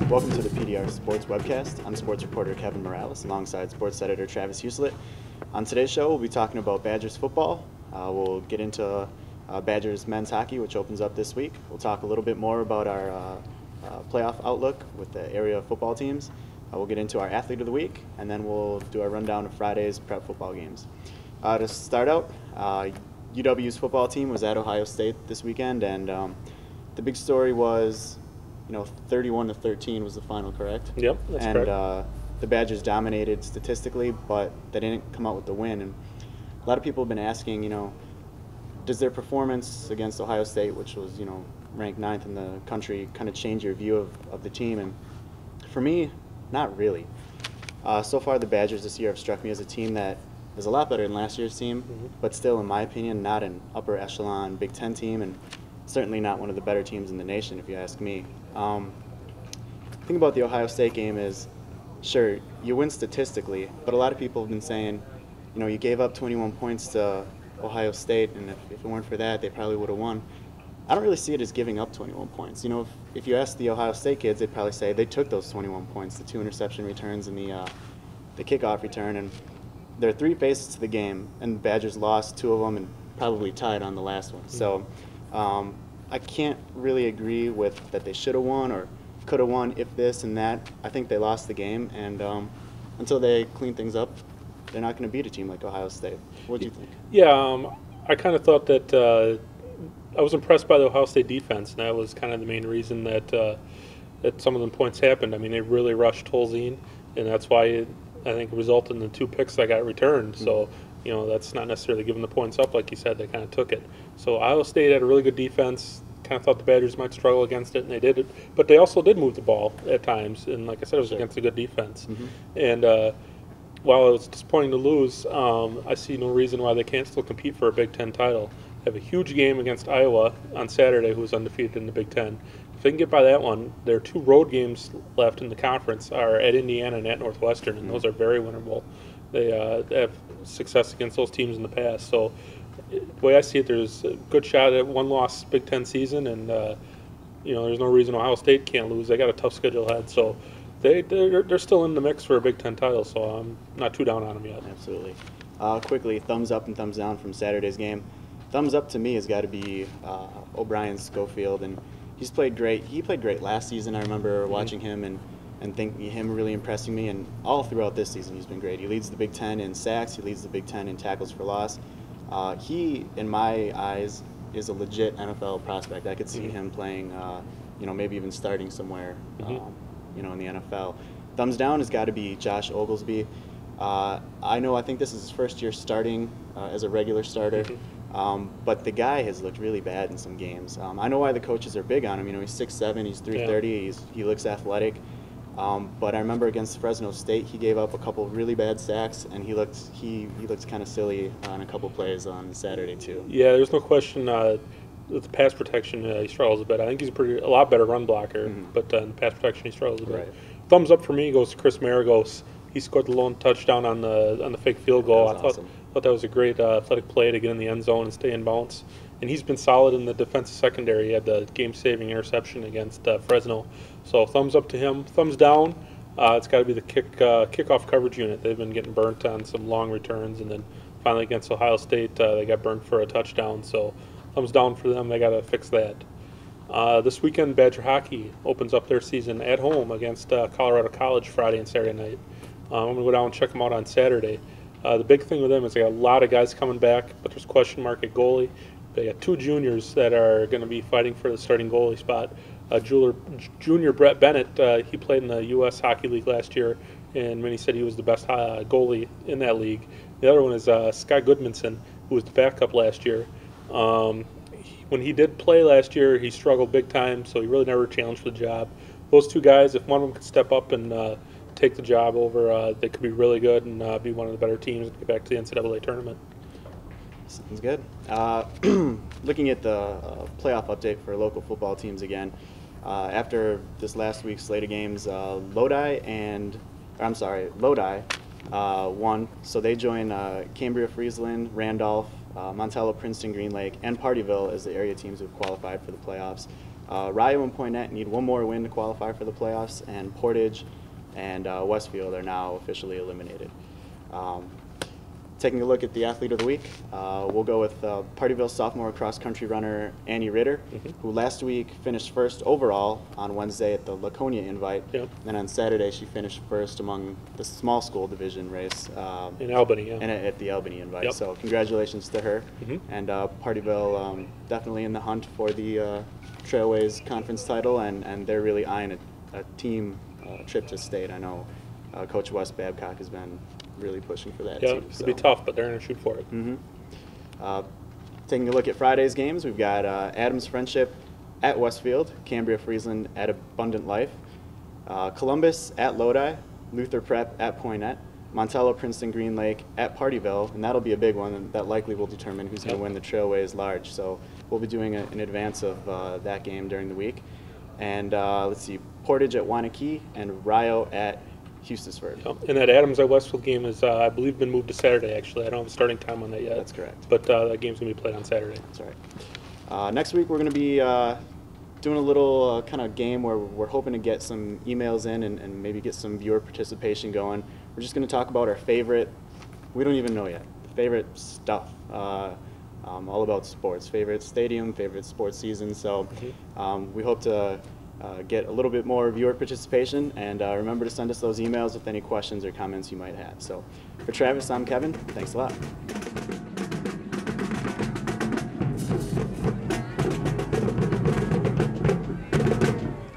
Welcome to the PDR Sports Webcast. I'm sports reporter Kevin Morales alongside sports editor Travis Huselet. On today's show, we'll be talking about Badgers football. We'll get into Badgers men's hockey, which opens up this week. We'll talk a little bit more about our playoff outlook with the area football teams. We'll get into our athlete of the week, and then we'll do our rundown of Friday's prep football games. To start out, UW's football team was at Ohio State this weekend, and the big story was, 31-13 was the final, correct? Yep, that's correct. And the Badgers dominated statistically, but they didn't come out with the win. And a lot of people have been asking, does their performance against Ohio State, which was, ranked 9th in the country, kind of change your view of the team? And for me, not really. So far, the Badgers this year have struck me as a team that is a lot better than last year's team, but still, in my opinion, not an upper echelon Big Ten team, and certainly not one of the better teams in the nation, if you ask me. The thing about the Ohio State game is, sure, you win statistically, but a lot of people have been saying, you gave up 21 points to Ohio State, and if it weren't for that, they probably would have won. I don't really see it as giving up 21 points. If you ask the Ohio State kids, they'd probably say they took those 21 points, the 2 interception returns and the kickoff return, and there are 3 phases to the game, and the Badgers lost 2 of them and probably tied on the last one. So I can't really agree with that they should have won or could have won if this and that. I think they lost the game, and until they clean things up, they're not going to beat a team like Ohio State. What do you think? Yeah, I kind of thought that I was impressed by the Ohio State defense, and that was kind of the main reason that some of the points happened. I mean, they really rushed Tolzien, and that's why I think it resulted in the 2 picks that got returned. So, that's not necessarily giving the points up, like you said. They kind of took it. So Ohio State had a really good defense. Kind of thought the Badgers might struggle against it, and they did it. But they also did move the ball at times, and like I said, it was against a good defense. And while it was disappointing to lose, I see no reason why they can't still compete for a Big Ten title. They have a huge game against Iowa on Saturday, who is undefeated in the Big Ten. If they can get by that one, their 2 road games left in the conference are at Indiana and at Northwestern, and those are very winnable. They have success against those teams in the past. So the way I see it, there's a good shot at 1-loss Big Ten season, and there's no reason Ohio State can't lose. They got a tough schedule ahead, so they're still in the mix for a Big Ten title. So I'm not too down on them yet. Absolutely. Quickly, thumbs up and thumbs down from Saturday's game. Thumbs up to me has got to be O'Brien Schofield, and he's played great. He played great last season. I remember watching him and thinking him really impressing me, and all throughout this season he's been great. He leads the Big Ten in sacks. He leads the Big Ten in tackles for loss. He, in my eyes, is a legit NFL prospect. I could see him playing, maybe even starting somewhere, in the NFL. Thumbs down has got to be Josh Oglesby. I think this is his first year starting as a regular starter, but the guy has looked really bad in some games. I know why the coaches are big on him. He's 6'7", he's 330, he looks athletic. But I remember against Fresno State, he gave up a couple of really bad sacks, and he looked kind of silly on a couple plays on Saturday too. Yeah, there's no question with the pass protection he struggles a bit. I think he's a lot better run blocker, but in pass protection he struggles a bit. Right. Thumbs up for me goes to Chris Maragos. He scored the lone touchdown on the fake field goal. I thought that was a great athletic play to get in the end zone and stay in bounds. And he's been solid in the defensive secondary. He had the game-saving interception against Fresno. So thumbs up to him. Thumbs down, it's got to be the kickoff coverage unit. They've been getting burnt on some long returns, and then finally against Ohio State, they got burnt for a touchdown. So thumbs down for them. They got to fix that. This weekend, Badger hockey opens up their season at home against Colorado College Friday and Saturday night. I'm going to go down and check them out on Saturday. The big thing with them is they got a lot of guys coming back, but there's a question mark at goalie. They got 2 juniors that are going to be fighting for the starting goalie spot. Junior Brett Bennett, he played in the U.S. Hockey League last year, and many said he was the best goalie in that league. The other one is Scott Goodmanson, who was the backup last year. When he did play last year, he struggled big time, so he really never challenged for the job. Those 2 guys, if one of them could step up and take the job over, they could be really good and be one of the better teams and get back to the NCAA tournament. Sounds good. Looking at the playoff update for local football teams again, after this last week's slate of games, Lodi won, so they join Cambria-Friesland, Randolph, Montello, Princeton, Green Lake, and Partyville as the area teams who have qualified for the playoffs. Rio and Poinet need one more win to qualify for the playoffs, and Portage and Westfield are now officially eliminated. Taking a look at the Athlete of the Week, we'll go with Partyville sophomore cross-country runner Annie Ritter, who last week finished first overall on Wednesday at the Laconia Invite. Yep. And on Saturday she finished first among the small school division race In Albany, yeah. and at the Albany Invite. Yep. So congratulations to her. And Partyville definitely in the hunt for the Trailways Conference title, and they're really eyeing a team trip to state. I know Coach Wes Babcock has been really pushing for that Yeah, too. it'll be tough, but they're going to shoot for it. Taking a look at Friday's games, we've got Adams Friendship at Westfield, Cambria-Friesland at Abundant Life, Columbus at Lodi, Luther Prep at Poinet, Montello Princeton Green Lake at Partyville, and that'll be a big one, and that likely will determine who's going to win the Trailways Large. So we'll be doing it in advance of that game during the week. And let's see, Portage at Wanakee and Rio at Hustisford. And that Adams at Westfield game is, I believe, been moved to Saturday, actually. I don't have a starting time on that yet. That's correct. But that game's going to be played on Saturday. That's right. Next week we're going to be doing a little kind of game where we're hoping to get some emails in and maybe get some viewer participation going. We're just going to talk about our favorite, we don't even know yet, favorite stuff. All about sports, favorite stadium, favorite sports season. So we hope to get a little bit more viewer participation, and remember to send us those emails with any questions or comments you might have. So for Travis, I'm Kevin. Thanks a lot.